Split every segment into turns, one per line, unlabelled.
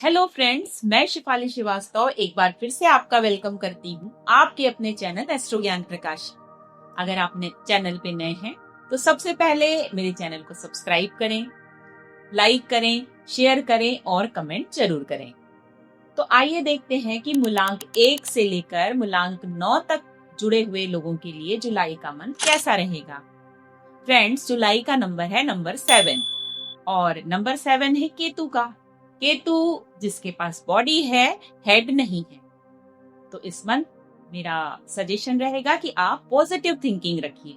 Hello friends, मैं शिफाली श्रीवास्तव एक बार फिर से आपका वेलकम करती हूँ आपके अपने चैनल एस्ट्रो ज्ञान प्रकाश। अगर आपने चैनल पे नए हैं तो सबसे पहले मेरे चैनल को सब्सक्राइब करें, लाइक करें, शेयर करें और कमेंट जरूर करें। तो आइए देखते हैं कि मूलांक 1 से लेकर मूलांक 9 तक जुड़े हुए लोगों के लिए जुलाई का मंथ कैसा रहेगा। फ्रेंड्स, जुलाई का नंबर है नंबर 7 और नंबर 7 है केतु का। केतु जिसके पास बॉडी है, हेड नहीं है। तो इस मंथ मेरा सजेशन रहेगा कि आप पॉजिटिव थिंकिंग रखिए।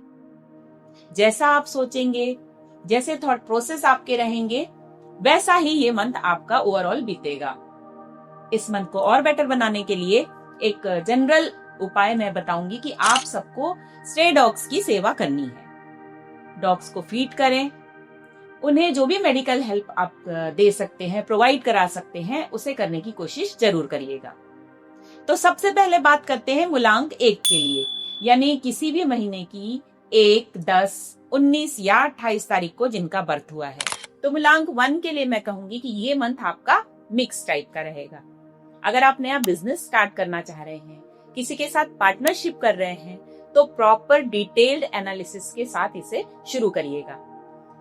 जैसा आप सोचेंगे, जैसे थॉट प्रोसेस आपके रहेंगे, वैसा ही ये मंथ आपका ओवरऑल बीतेगा। इस मंथ को और बेटर बनाने के लिए एक जनरल उपाय मैं बताऊंगी कि आप सबको स्ट्रे डॉग्स की सेवा करनी है। डॉग्स को फीड करें, उन्हें जो भी मेडिकल हेल्प आप दे सकते हैं, प्रोवाइड करा सकते हैं, उसे करने की कोशिश जरूर करिएगा। तो सबसे पहले बात करते हैं मूलांक 1 के लिए, यानी किसी भी महीने की 1, 10, 19 या 28 तारीख को जिनका बर्थ हुआ है। तो मूलांक 1 के लिए मैं कहूंगी कि ये मंथ आपका मिक्स टाइप का रहेगा। अगर आप नया बिजनेस स्टार्ट करना चाह रहे हैं, किसी के साथ पार्टनरशिप कर रहे हैं, तो प्रॉपर डिटेल्ड एनालिसिस के साथ इसे शुरू करिएगा।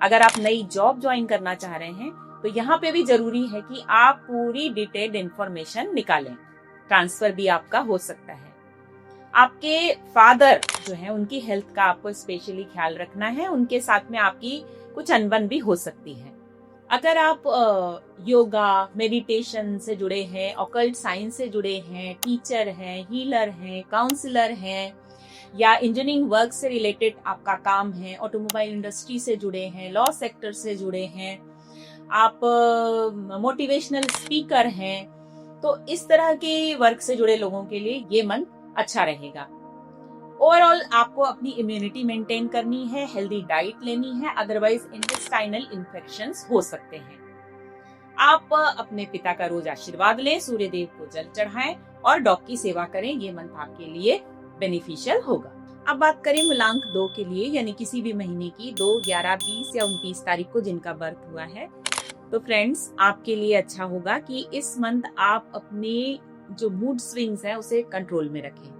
अगर आप नई जॉब ज्वाइन करना चाह रहे हैं तो यहाँ पे भी जरूरी है कि आप पूरी डिटेल्ड इंफॉर्मेशन निकालें। ट्रांसफर भी आपका हो सकता है। आपके फादर जो है, उनकी हेल्थ का आपको स्पेशली ख्याल रखना है। उनके साथ में आपकी कुछ अनबन भी हो सकती है। अगर आप योगा, मेडिटेशन से जुड़े हैं, ऑकल्ट साइंस से जुड़े हैं, टीचर हैं, हीलर हैं, काउंसलर हैं, या इंजीनियरिंग वर्क से रिलेटेड आपका काम है, ऑटोमोबाइल इंडस्ट्री से जुड़े हैं, लॉ सेक्टर से जुड़े हैं, आप मोटिवेशनल स्पीकर हैं, तो इस तरह के वर्क से जुड़े लोगों के लिए ये मंथ अच्छा रहेगा। ओवरऑल आपको अपनी इम्यूनिटी मेंटेन करनी है, हेल्दी डाइट लेनी है, अदरवाइज इंटेस्टाइनल इन्फेक्शंस हो सकते हैं। आप अपने पिता का रोज आशीर्वाद लें, सूर्य देव को जल चढ़ाएं और डॉग की सेवा करें। ये मंथ आपके लिए बेनिफिशियल होगा। अब बात करें मूलांक 2 के लिए, यानी किसी भी महीने की 2, 11, 20 या 29 तारीख को जिनका बर्थ हुआ है। तो फ्रेंड्स, आपके लिए अच्छा होगा कि इस मंथ आप अपने जो मूड स्विंग्स है उसे कंट्रोल में रखें।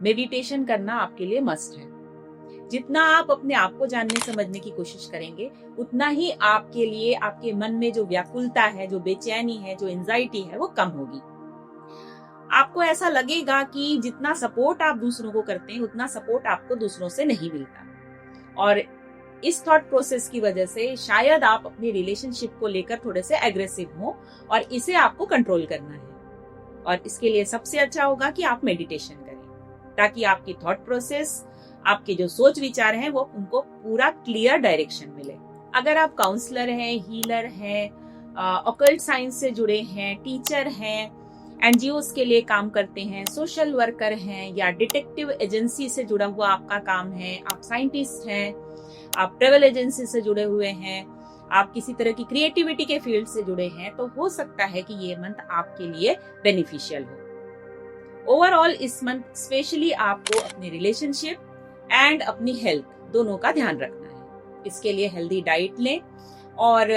मेडिटेशन करना आपके लिए मस्ट है। जितना आप अपने आप को जानने समझने की कोशिश करेंगे, उतना ही आपके लिए आपके मन में जो व्याकुलता है, जो बेचैनी है, जो एंजाइटी है, वो कम होगी। आपको ऐसा लगेगा कि जितना सपोर्ट आप दूसरों को करते हैं, उतना सपोर्ट आपको दूसरों से नहीं मिलता। और इस थॉट प्रोसेस की वजह से शायद आप अपनी रिलेशनशिप को लेकर थोड़े से एग्रेसिव हो और इसे आपको कंट्रोल करना है। और इसके लिए सबसे अच्छा होगा कि आप मेडिटेशन करें, ताकि आपकी थॉट प्रोसेस, आपके जो सोच विचार हैं, वो उनको पूरा क्लियर डायरेक्शन मिले। अगर आप काउंसलर हैं, हीलर हैं, ऑकल्ट साइंस से जुड़े हैं, टीचर हैं, एनजीओस के लिए काम करते हैं, सोशल वर्कर हैं, या डिटेक्टिव एजेंसी से जुड़ा हुआ आपका काम है, आप साइंटिस्ट हैं, आप ट्रेवल एजेंसी से जुड़े हुए हैं, आप किसी तरह की क्रिएटिविटी के फील्ड से जुड़े हैं, तो हो सकता है कि ये मंथ आपके लिए बेनिफिशियल हो। ओवरऑल इस मंथ स्पेशली आपको अपनी रिलेशनशिप एंड अपनी हेल्थ दोनों का ध्यान रखना है। इसके लिए हेल्दी डाइट लें और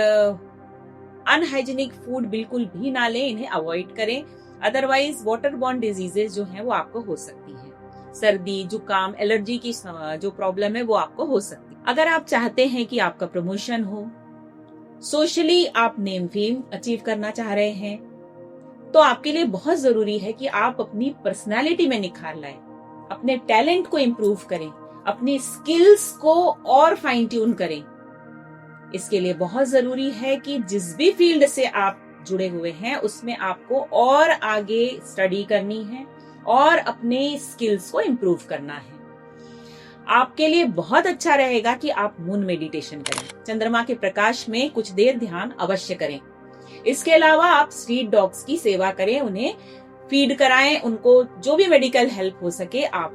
अनहाइजीनिक फूड बिल्कुल भी ना लें, इन्हें अवॉइड करें। अदरवाइज वाटर बॉर्न डिजीजेस जो हैं वो आपको हो सकती हैं। सर्दी, जुकाम, एलर्जी की जो प्रॉब्लम है वो आपको हो सकती है। अगर आप चाहते हैं कि आपका प्रमोशन हो, सोशली आप नेम फेम अचीव करना चाह रहे हैं, तो आपके लिए बहुत जरूरी है कि आप अपनी पर्सनालिटी में निखार लाएं, अपने टैलेंट को इम्प्रूव करें, अपनी स्किल्स को और फाइन ट्यून करें। इसके लिए बहुत जरूरी है कि जिस भी फील्ड से आप जुड़े हुए हैं उसमें आपको और आगे स्टडी करनी है और अपने स्किल्स को इम्प्रूव करना है। आपके लिए बहुत अच्छा रहेगा कि आप मून मेडिटेशन करें, चंद्रमा के प्रकाश में कुछ देर ध्यान अवश्य करें। इसके अलावा आप स्ट्रीट डॉग्स की सेवा करें, उन्हें फीड कराएं, उनको जो भी मेडिकल हेल्प हो सके आप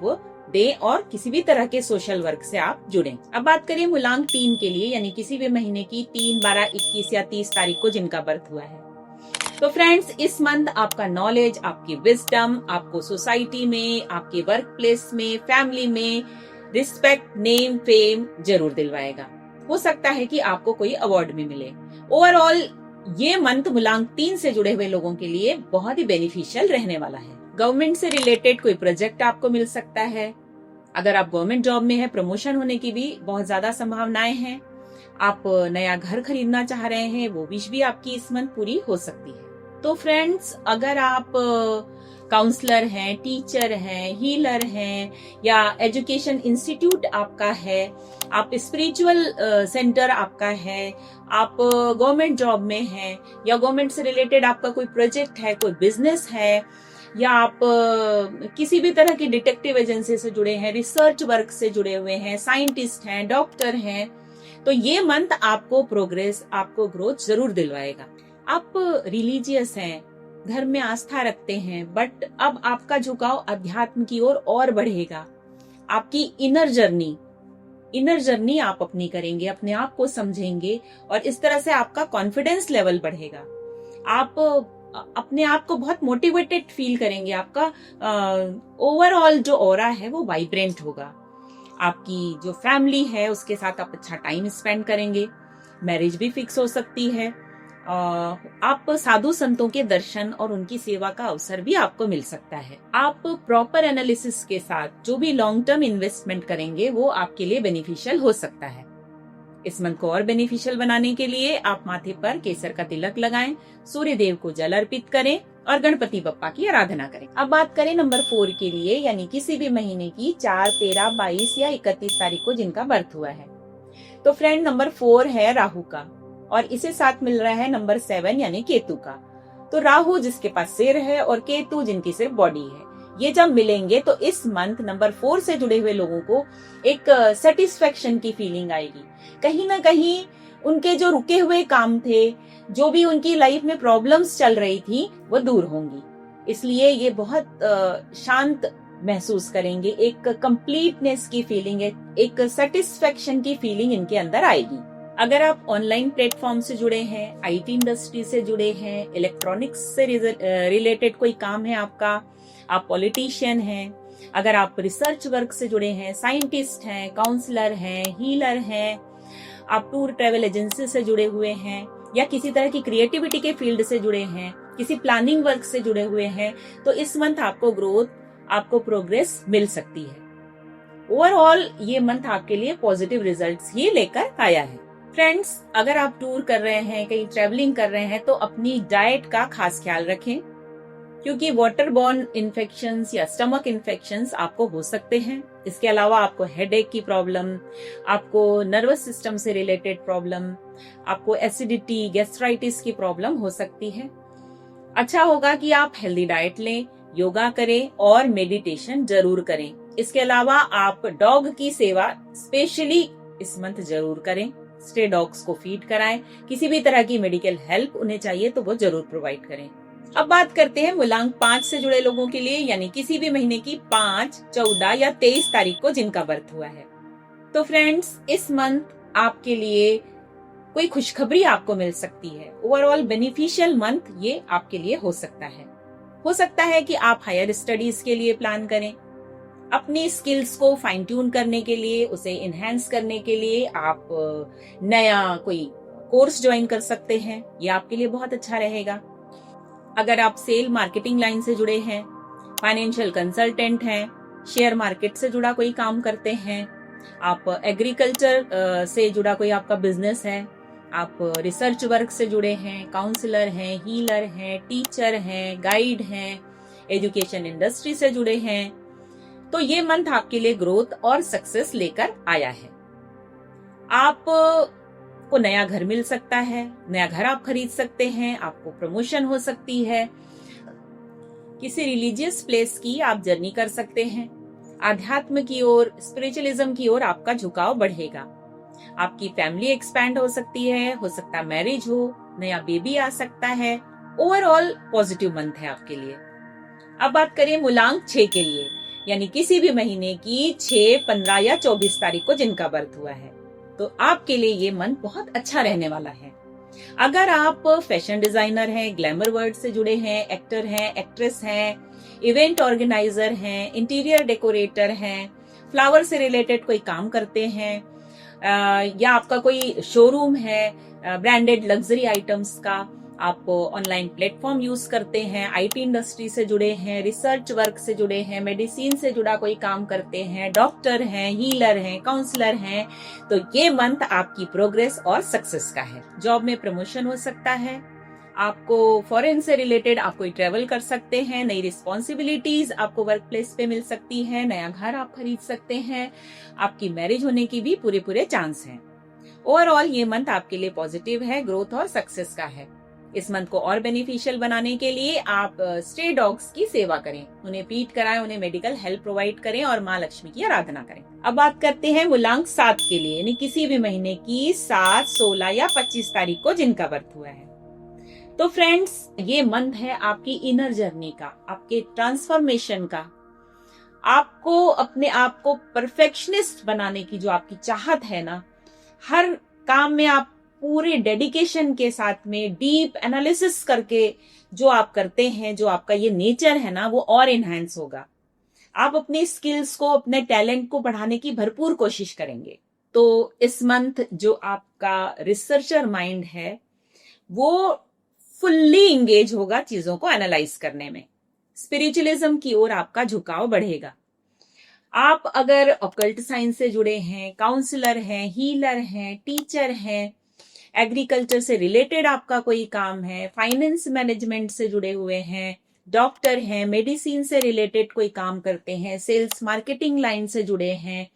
दें और किसी भी तरह के सोशल वर्क से आप जुड़ें। अब बात करें मूलांक 3 के लिए, यानी किसी भी महीने की 3, 12, 21 या 30 तारीख को जिनका बर्थ हुआ है। तो फ्रेंड्स, इस मंथ आपका नॉलेज, आपकी विजडम आपको सोसाइटी में, आपके वर्क प्लेस में, फैमिली में रिस्पेक्ट, नेम, फेम जरूर दिलवाएगा। हो सकता है कि आपको कोई अवार्ड भी मिले। ओवरऑल ये मंथ मूलांक 3 से जुड़े हुए लोगों के लिए बहुत ही बेनिफिशियल रहने वाला है। गवर्नमेंट से रिलेटेड कोई प्रोजेक्ट आपको मिल सकता है। अगर आप गवर्नमेंट जॉब में है, प्रमोशन होने की भी बहुत ज्यादा संभावनाएं हैं। आप नया घर खरीदना चाह रहे हैं, वो विश भी आपकी इस मंथ पूरी हो सकती है। तो फ्रेंड्स, अगर आप काउंसलर हैं, टीचर हैं, हीलर हैं, या एजुकेशन इंस्टीट्यूट आपका है, आप स्पिरिचुअल सेंटर आपका है, आप गवर्नमेंट जॉब में हैं, या गवर्नमेंट से रिलेटेड आपका कोई प्रोजेक्ट है, कोई बिजनेस है, या आप किसी भी तरह की डिटेक्टिव एजेंसी से जुड़े हैं, रिसर्च वर्क से जुड़े हुए हैं, साइंटिस्ट हैं, डॉक्टर हैं, तो ये मंथ आपको प्रोग्रेस, आपको ग्रोथ जरूर दिलवाएगा। आप रिलीजियस हैं, धर्म में आस्था रखते हैं, बट अब आपका झुकाव अध्यात्म की ओर और बढ़ेगा। आपकी इनर जर्नी आप अपनी करेंगे, अपने आप को समझेंगे, और इस तरह से आपका कॉन्फिडेंस लेवल बढ़ेगा। आप अपने आप को बहुत मोटिवेटेड फील करेंगे। आपका ओवरऑल जो ऑरा है वो वाइब्रेंट होगा। आपकी जो फैमिली है उसके साथ आप अच्छा टाइम स्पेंड करेंगे। मैरिज भी फिक्स हो सकती है। आप साधु संतों के दर्शन और उनकी सेवा का अवसर भी आपको मिल सकता है। आप प्रॉपर एनालिसिस के साथ जो भी लॉन्ग टर्म इन्वेस्टमेंट करेंगे वो आपके लिए बेनिफिशियल हो सकता है। इस मंथ को और बेनिफिशियल बनाने के लिए आप माथे पर केसर का तिलक लगाएं, सूर्य देव को जल अर्पित करें और गणपति बप्पा की आराधना करें। अब बात करें नंबर 4 के लिए, यानी किसी भी महीने की 4, 13, 22 या 31 तारीख को जिनका बर्थ हुआ है। तो फ्रेंड, नंबर 4 है राहु का, और इसे साथ मिल रहा है नंबर 7 यानी केतु का। तो राहु जिसके पास सिर है और केतु जिनकी सिर्फ बॉडी है, ये जब मिलेंगे तो इस मंथ नंबर 4 से जुड़े हुए लोगों को एक सेटिस्फेक्शन की फीलिंग आएगी। कहीं ना कहीं उनके जो रुके हुए काम थे, जो भी उनकी लाइफ में प्रॉब्लम्स चल रही थी, वो दूर होंगी। इसलिए ये बहुत शांत महसूस करेंगे, एक कंप्लीटनेस की फीलिंग, एक सेटिस्फेक्शन की फीलिंग इनके अंदर आएगी। अगर आप ऑनलाइन प्लेटफॉर्म से जुड़े हैं, आईटी इंडस्ट्री से जुड़े हैं, इलेक्ट्रॉनिक्स से रिलेटेड कोई काम है आपका, आप पॉलिटिशियन हैं, अगर आप रिसर्च वर्क से जुड़े हैं, साइंटिस्ट हैं, काउंसलर हैं, हीलर हैं, आप टूर ट्रेवल एजेंसी से जुड़े हुए हैं, या किसी तरह की क्रिएटिविटी के फील्ड से जुड़े हैं, किसी प्लानिंग वर्क से जुड़े हुए हैं, तो इस मंथ आपको ग्रोथ, आपको प्रोग्रेस मिल सकती है। ओवरऑल ये मंथ आपके लिए पॉजिटिव रिजल्ट्स ही लेकर आया है। फ्रेंड्स, अगर आप टूर कर रहे हैं, कहीं ट्रेवलिंग कर रहे हैं, तो अपनी डाइट का खास ख्याल रखें, क्योंकि वाटर बॉर्न इन्फेक्शंस या स्टमक इन्फेक्शंस आपको हो सकते हैं। इसके अलावा आपको हेडेक की प्रॉब्लम, आपको नर्वस सिस्टम से रिलेटेड प्रॉब्लम, आपको एसिडिटी, गैस्ट्राइटिस की प्रॉब्लम हो सकती है। अच्छा होगा कि आप हेल्दी डाइट लें, योगा करें और मेडिटेशन जरूर करें। इसके अलावा आप डॉग की सेवा स्पेशली इस मंथ जरूर करें। स्टे डॉग्स को फीड कराएं, किसी भी तरह की मेडिकल हेल्प उन्हें चाहिए तो वो जरूर प्रोवाइड करें। अब बात करते हैं मूलांक 5 से जुड़े लोगों के लिए, यानी किसी भी महीने की 5, 14 या 23 तारीख को जिनका बर्थ हुआ है। तो फ्रेंड्स, इस मंथ आपके लिए कोई खुशखबरी आपको मिल सकती है। ओवरऑल बेनिफिशियल मंथ ये आपके लिए हो सकता है। हो सकता है कि आप हायर स्टडीज के लिए प्लान करें, अपनी स्किल्स को फाइन ट्यून करने के लिए, उसे इनहेंस करने के लिए आप नया कोई कोर्स ज्वाइन कर सकते हैं। ये आपके लिए बहुत अच्छा रहेगा। अगर आप सेल मार्केटिंग लाइन से जुड़े हैं, फाइनेंशियल कंसल्टेंट हैं, शेयर मार्केट से जुड़ा कोई काम करते हैं, आप एग्रीकल्चर से जुड़ा कोई आपका बिजनेस है, आप रिसर्च वर्क से जुड़े हैं, काउंसलर हैं, हीलर हैं, टीचर हैं, गाइड हैं, एजुकेशन इंडस्ट्री से जुड़े हैं, तो ये मंथ आपके लिए ग्रोथ और सक्सेस लेकर आया है। आप को नया घर मिल सकता है, नया घर आप खरीद सकते हैं, आपको प्रमोशन हो सकती है, किसी रिलीजियस प्लेस की आप जर्नी कर सकते हैं, आध्यात्म की ओर, स्पिरिचुअलिज्म की ओर आपका झुकाव बढ़ेगा, आपकी फैमिली एक्सपैंड हो सकती है, हो सकता है मैरिज हो, नया बेबी आ सकता है। ओवरऑल पॉजिटिव मंथ है आपके लिए। अब बात करें मूलांक 6 के लिए, यानी किसी भी महीने की 6, 15 या 24 तारीख को जिनका बर्थ हुआ है, तो आपके लिए ये मंथ बहुत अच्छा रहने वाला है। अगर आप फैशन डिजाइनर हैं, ग्लैमर वर्ल्ड से जुड़े हैं, एक्टर हैं, एक्ट्रेस हैं, इवेंट ऑर्गेनाइजर हैं, इंटीरियर डेकोरेटर हैं, फ्लावर से रिलेटेड कोई काम करते हैं, या आपका कोई शोरूम है, ब्रांडेड लग्जरी आइटम्स का, आप ऑनलाइन प्लेटफॉर्म यूज करते हैं, आईटी इंडस्ट्री से जुड़े हैं, रिसर्च वर्क से जुड़े हैं, मेडिसिन से जुड़ा कोई काम करते हैं, डॉक्टर हैं, हीलर हैं, काउंसलर हैं, तो ये मंथ आपकी प्रोग्रेस और सक्सेस का है। जॉब में प्रमोशन हो सकता है, आपको फॉरेन से रिलेटेड आप कोई ट्रेवल कर सकते हैं, नई रिस्पॉन्सिबिलिटीज आपको वर्क प्लेस पे मिल सकती है, नया घर आप खरीद सकते हैं, आपकी मैरिज होने की भी पूरे चांस हैं। ओवरऑल ये मंथ आपके लिए पॉजिटिव है, ग्रोथ और सक्सेस का है। इस मंथ को और बेनिफिशियल बनाने के लिए आप स्ट्रे डॉग्स की सेवा करें, उन्हें फीड कराएं, उन्हें मेडिकल हेल्प प्रोवाइड करें और माँ लक्ष्मी की आराधना करें। अब बात करते हैं मूलांक 7 के लिए, यानी किसी भी महीने की 7, 16 या 25 तारीख को जिनका बर्थ हुआ है। तो फ्रेंड्स, ये मंथ है आपकी इनर जर्नी का, आपके ट्रांसफॉर्मेशन का, आपको अपने आप को परफेक्शनिस्ट बनाने की जो आपकी चाहत है ना, हर काम में आप पूरे डेडिकेशन के साथ में डीप एनालिसिस करके जो आप करते हैं, जो आपका ये नेचर है ना, वो और एनहांस होगा। आप अपनी स्किल्स को, अपने टैलेंट को बढ़ाने की भरपूर कोशिश करेंगे। तो इस मंथ जो आपका रिसर्चर माइंड है वो फुल्ली इंगेज होगा चीजों को एनालाइज करने में। स्पिरिचुअलिज्म की ओर आपका झुकाव बढ़ेगा। आप अगर ऑकल्ट साइंस से जुड़े हैं, काउंसलर हैं, हीलर हैं, टीचर हैं, एग्रीकल्चर से रिलेटेड आपका कोई काम है, फाइनेंस मैनेजमेंट से जुड़े हुए हैं, डॉक्टर हैं, मेडिसिन से रिलेटेड कोई काम करते हैं, सेल्स मार्केटिंग लाइन से जुड़े हैं,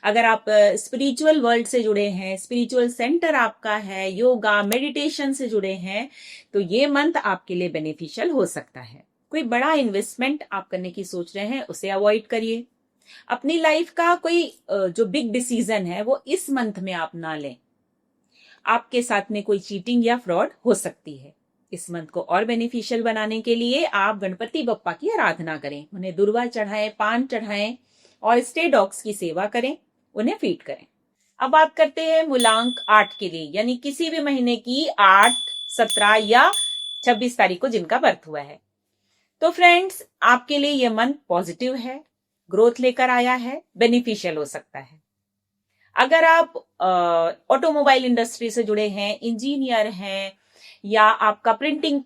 अगर आप स्पिरिचुअल वर्ल्ड से जुड़े हैं, स्पिरिचुअल सेंटर आपका है, योगा मेडिटेशन से जुड़े हैं, तो ये मंथ आपके लिए बेनिफिशियल हो सकता है। कोई बड़ा इन्वेस्टमेंट आप करने की सोच रहे हैं, उसे अवॉइड करिए। अपनी लाइफ का कोई जो बिग डिसीजन है वो इस मंथ में आप ना लें। आपके साथ में कोई चीटिंग या फ्रॉड हो सकती है। इस मंथ को और बेनिफिशियल बनाने के लिए आप गणपति बप्पा की आराधना करें, उन्हें दुर्वा चढ़ाएं, पान चढ़ाएं और स्टे डॉग्स की सेवा करें, उन्हें फीड करें। अब बात करते हैं मूलांक 8 के लिए, यानी किसी भी महीने की 8, 17 या 26 तारीख को जिनका बर्थ हुआ है। तो फ्रेंड्स, आपके लिए यह मंथ पॉजिटिव है, ग्रोथ लेकर आया है, बेनिफिशियल हो सकता है। अगर आप ऑटोमोबाइल इंडस्ट्री से जुड़े हैं, इंजीनियर हैं, या आपका प्रिंटिंग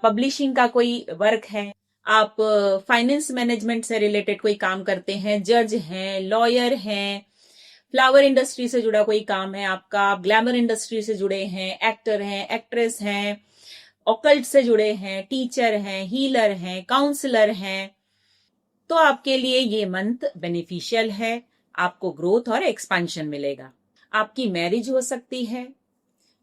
पब्लिशिंग का कोई वर्क है, आप फाइनेंस मैनेजमेंट से रिलेटेड कोई काम करते हैं, जज हैं, लॉयर हैं, फ्लावर इंडस्ट्री से जुड़ा कोई काम है आपका, ग्लैमर इंडस्ट्री से जुड़े हैं, एक्टर हैं, एक्ट्रेस हैं, ऑकल्ट से जुड़े हैं, टीचर हैं, हीलर हैं, काउंसलर हैं, तो आपके लिए ये मंथ बेनिफिशियल है। आपको ग्रोथ और एक्सपेंशन मिलेगा। आपकी मैरिज हो सकती है,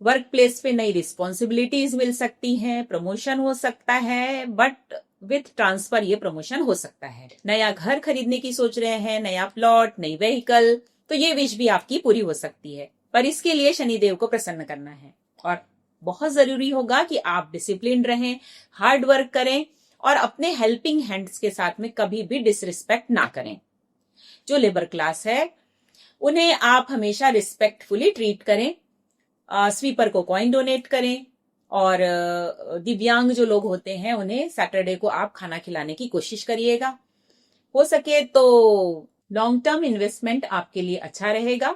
वर्क प्लेस पे नई रिस्पॉन्सिबिलिटीज मिल सकती हैं, प्रमोशन हो सकता है, बट विथ ट्रांसफर ये प्रमोशन हो सकता है। नया घर खरीदने की सोच रहे हैं, नया प्लॉट, नई व्हीकल, तो ये विश भी आपकी पूरी हो सकती है, पर इसके लिए शनिदेव को प्रसन्न करना है और बहुत जरूरी होगा कि आप डिसिप्लिन रहें, हार्ड वर्क करें और अपने हेल्पिंग हैंड्स के साथ में कभी भी डिसरिस्पेक्ट ना करें। जो लेबर क्लास है उन्हें आप हमेशा रिस्पेक्टफुली ट्रीट करें, स्वीपर को कॉइन डोनेट करें और दिव्यांग जो लोग होते हैं उन्हें सैटरडे को आप खाना खिलाने की कोशिश करिएगा। हो सके तो लॉन्ग टर्म इन्वेस्टमेंट आपके लिए अच्छा रहेगा।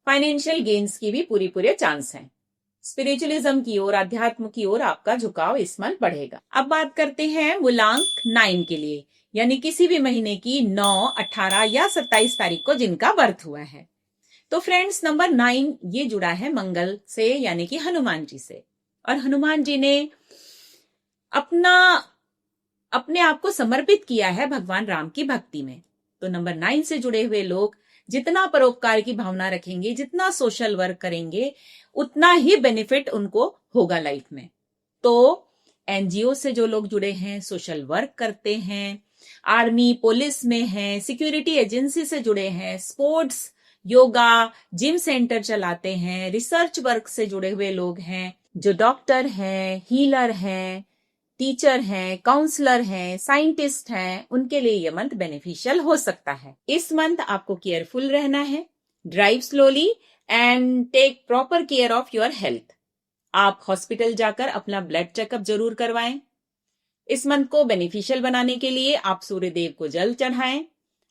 फाइनेंशियल गेन्स की भी पूरे चांस हैं। स्पिरिचुअलिज्म की ओर, अध्यात्म की ओर आपका झुकाव इस मंथ बढ़ेगा। अब बात करते हैं मूलांक 9 के लिए, यानी किसी भी महीने की 9, 18 या 27 तारीख को जिनका बर्थ हुआ है। तो फ्रेंड्स, नंबर 9 ये जुड़ा है मंगल से, यानी कि हनुमान जी से, और हनुमान जी ने अपने आप को समर्पित किया है भगवान राम की भक्ति में। तो नंबर 9 से जुड़े हुए लोग जितना परोपकार की भावना रखेंगे, जितना सोशल वर्क करेंगे, उतना ही बेनिफिट उनको होगा लाइफ में। तो एनजीओ से जो लोग जुड़े हैं, सोशल वर्क करते हैं, आर्मी पुलिस में हैं, सिक्योरिटी एजेंसी से जुड़े हैं, स्पोर्ट्स, योगा, जिम सेंटर चलाते हैं, रिसर्च वर्क से जुड़े हुए लोग हैं, जो डॉक्टर हैं, हीलर हैं, टीचर हैं, काउंसलर हैं, साइंटिस्ट हैं, उनके लिए ये मंथ बेनिफिशियल हो सकता है। इस मंथ आपको केयरफुल रहना है, drive slowly and take proper care of your health. आप हॉस्पिटल जाकर अपना ब्लड चेकअप जरूर करवाएं। इस मंथ को बेनिफिशियल बनाने के लिए आप सूर्यदेव को जल चढ़ाएं,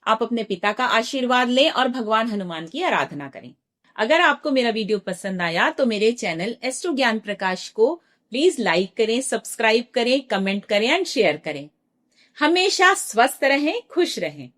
आप अपने पिता का आशीर्वाद लें और भगवान हनुमान की आराधना करें। अगर आपको मेरा वीडियो पसंद आया तो मेरे चैनल एस्ट्रो ज्ञान प्रकाश को प्लीज लाइक करें, सब्सक्राइब करें, कमेंट करें एंड शेयर करें। हमेशा स्वस्थ रहें, खुश रहें।